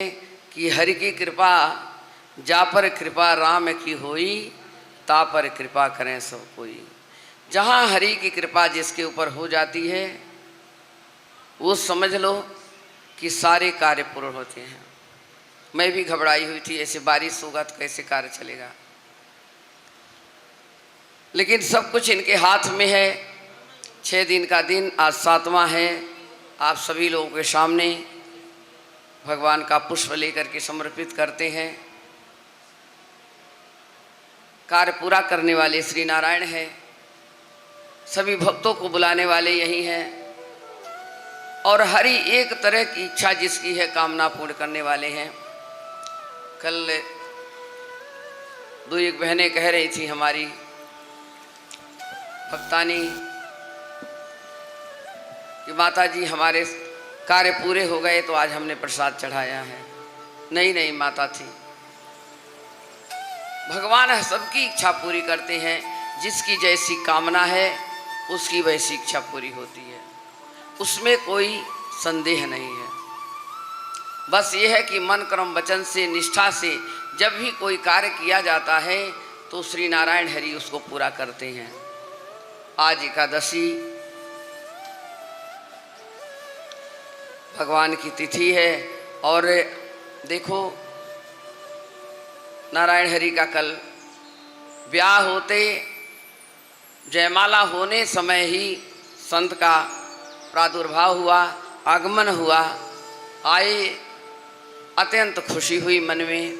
कि हरि की कृपा जा पर कृपा राम की होई, ता पर कृपा करें सब कोई। जहाँ हरि की कृपा जिसके ऊपर हो जाती है वो समझ लो कि सारे कार्य पूर्ण होते हैं। मैं भी घबराई हुई थी, ऐसे बारिश होगा तो कैसे कार्य चलेगा, लेकिन सब कुछ इनके हाथ में है। 6 दिन का दिन आज 7वां है। आप सभी लोगों के सामने भगवान का पुष्प लेकर के समर्पित करते हैं। कार्य पूरा करने वाले श्री नारायण हैं, सभी भक्तों को बुलाने वाले यही हैं, और हरि एक तरह की इच्छा जिसकी है कामना पूर्ण करने वाले हैं। कल 2-1 बहनें कह रही थी हमारी भक्तानी कि माता जी हमारे कार्य पूरे हो गए तो आज हमने प्रसाद चढ़ाया है। नहीं माता थी, भगवान सबकी इच्छा पूरी करते हैं। जिसकी जैसी कामना है उसकी वैसी इच्छा पूरी होती है, उसमें कोई संदेह नहीं है। बस ये है कि मन कर्म वचन से निष्ठा से जब भी कोई कार्य किया जाता है तो श्री नारायण हरि उसको पूरा करते हैं। आज एकादशी भगवान की तिथि है, और देखो नारायण हरि का कल ब्याह होते जयमाला होने समय ही संत का प्रादुर्भाव हुआ, आगमन हुआ। आए, अत्यंत खुशी हुई मन में।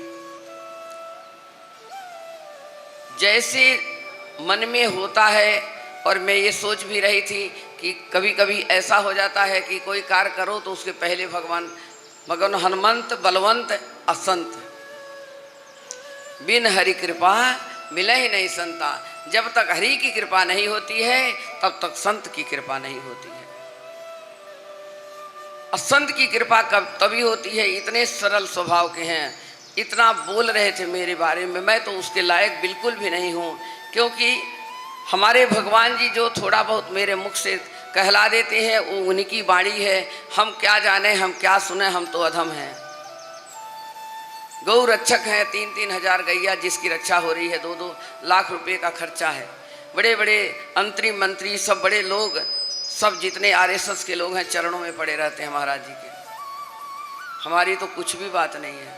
जैसे मन में होता है, और मैं ये सोच भी रही थी कि कभी कभी ऐसा हो जाता है कि कोई कार्य करो तो उसके पहले भगवान हनुमंत बलवंत असंत, बिन हरि कृपा मिले ही नहीं संता। जब तक हरि की कृपा नहीं होती है तब तक संत की कृपा नहीं होती है। असंत की कृपा कब तभी होती है। इतने सरल स्वभाव के हैं, इतना बोल रहे थे मेरे बारे में, मैं तो उसके लायक बिल्कुल भी नहीं हूँ। क्योंकि हमारे भगवान जी जो थोड़ा बहुत मेरे मुख से कहला देते हैं वो उनकी बाणी है। हम क्या जाने, हम क्या सुने, हम तो अधम हैं। गौ रक्षक हैं, 3-3 हजार गैया जिसकी रक्षा हो रही है, 2-2 लाख रुपए का खर्चा है। बड़े बड़े अंतरिम मंत्री सब बड़े लोग, सब जितने आरएसएस के लोग हैं चरणों में पड़े रहते हैं महाराज जी के। हमारी तो कुछ भी बात नहीं है,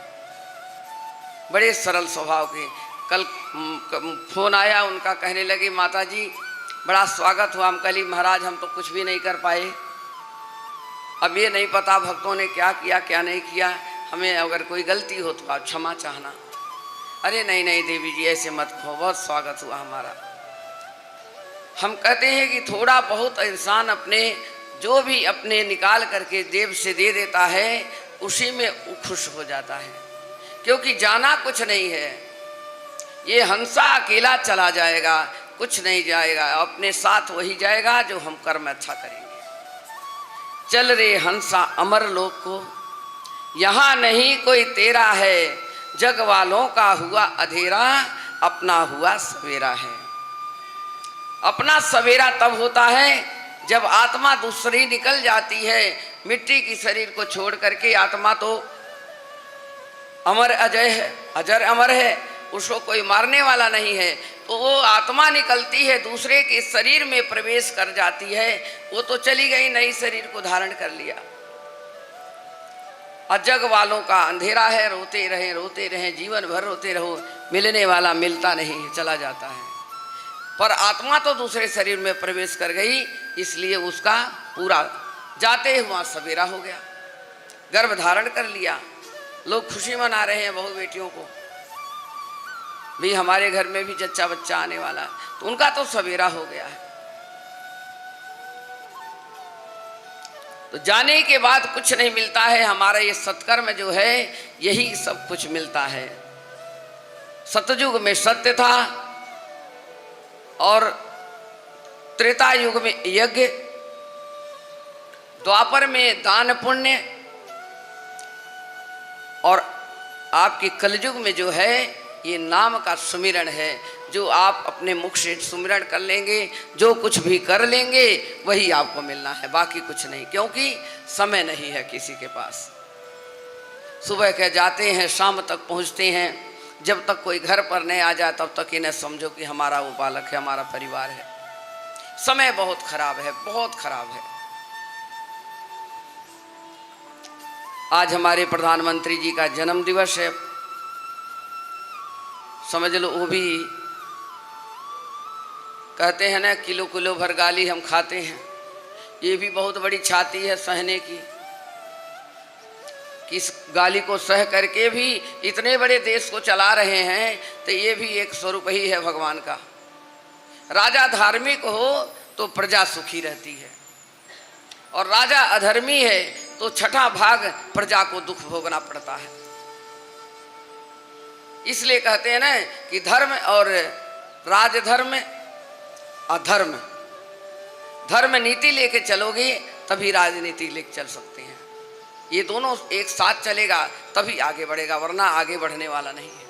बड़े सरल स्वभाव के। कल फोन आया उनका, कहने लगी माता जी बड़ा स्वागत हुआ। हम कही महाराज हम तो कुछ भी नहीं कर पाए। अब ये नहीं पता भक्तों ने क्या किया क्या नहीं किया, हमें अगर कोई गलती हो तो आप क्षमा चाहना। अरे नहीं देवी जी ऐसे मत कहो, बहुत स्वागत हुआ हमारा। हम कहते हैं कि थोड़ा बहुत इंसान अपने जो भी अपने निकाल करके देव से दे देता है उसी में खुश हो जाता है। क्योंकि जाना कुछ नहीं है, ये हंसा अकेला चला जाएगा, कुछ नहीं जाएगा, अपने साथ वही जाएगा जो हम कर्म अच्छा करेंगे। चल रे हंसा अमर लोक को, यहाँ नहीं कोई तेरा है, जग वालों का हुआ अंधेरा, अपना हुआ सवेरा है। अपना सवेरा तब होता है जब आत्मा दूसरी निकल जाती है। मिट्टी की शरीर को छोड़ करके आत्मा तो अमर अजय है, अजर अमर है, उसको कोई मारने वाला नहीं है। तो वो आत्मा निकलती है, दूसरे के शरीर में प्रवेश कर जाती है, वो तो चली गई, नई शरीर को धारण कर लिया। और जग वालों का अंधेरा है, रोते रहें जीवन भर रोते रहो, मिलने वाला मिलता नहीं है, चला जाता है। पर आत्मा तो दूसरे शरीर में प्रवेश कर गई, इसलिए उसका पूरा जाते हुआ सवेरा हो गया, गर्भ धारण कर लिया। लोग खुशी मना रहे हैं बहू बेटियों को, भी हमारे घर में भी जच्चा बच्चा आने वाला है, तो उनका तो सवेरा हो गया है। तो जाने के बाद कुछ नहीं मिलता है, हमारा ये सत्कर्म जो है यही सब कुछ मिलता है। सतयुग में सत्य था, और त्रेता युग में यज्ञ, द्वापर में दान पुण्य, और आपकी कलयुग में जो है ये नाम का सुमिरन है। जो आप अपने मुख से सुमिरन कर लेंगे, जो कुछ भी कर लेंगे वही आपको मिलना है, बाकी कुछ नहीं। क्योंकि समय नहीं है किसी के पास। सुबह के जाते हैं, शाम तक पहुंचते हैं। जब तक कोई घर पर नहीं आ जाए तब तक इन्हें समझो कि हमारा वो बालक है, हमारा परिवार है। समय बहुत खराब है, बहुत खराब है। आज हमारे प्रधानमंत्री जी का जन्म दिवस है, समझ लो। वो भी कहते हैं ना, किलो किलो भर गाली हम खाते हैं। ये भी बहुत बड़ी छाती है सहने की, कि इस गाली को सह करके भी इतने बड़े देश को चला रहे हैं। तो ये भी एक स्वरूप ही है भगवान का। राजा धार्मिक हो तो प्रजा सुखी रहती है, और राजा अधर्मी है तो छठा भाग प्रजा को दुख भोगना पड़ता है। इसलिए कहते हैं ना कि धर्म और राजधर्म, अधर्म, धर्म नीति लेके चलोगे तभी राजनीति लेके चल सकते हैं। ये दोनों एक साथ चलेगा तभी आगे बढ़ेगा, वरना आगे बढ़ने वाला नहीं है।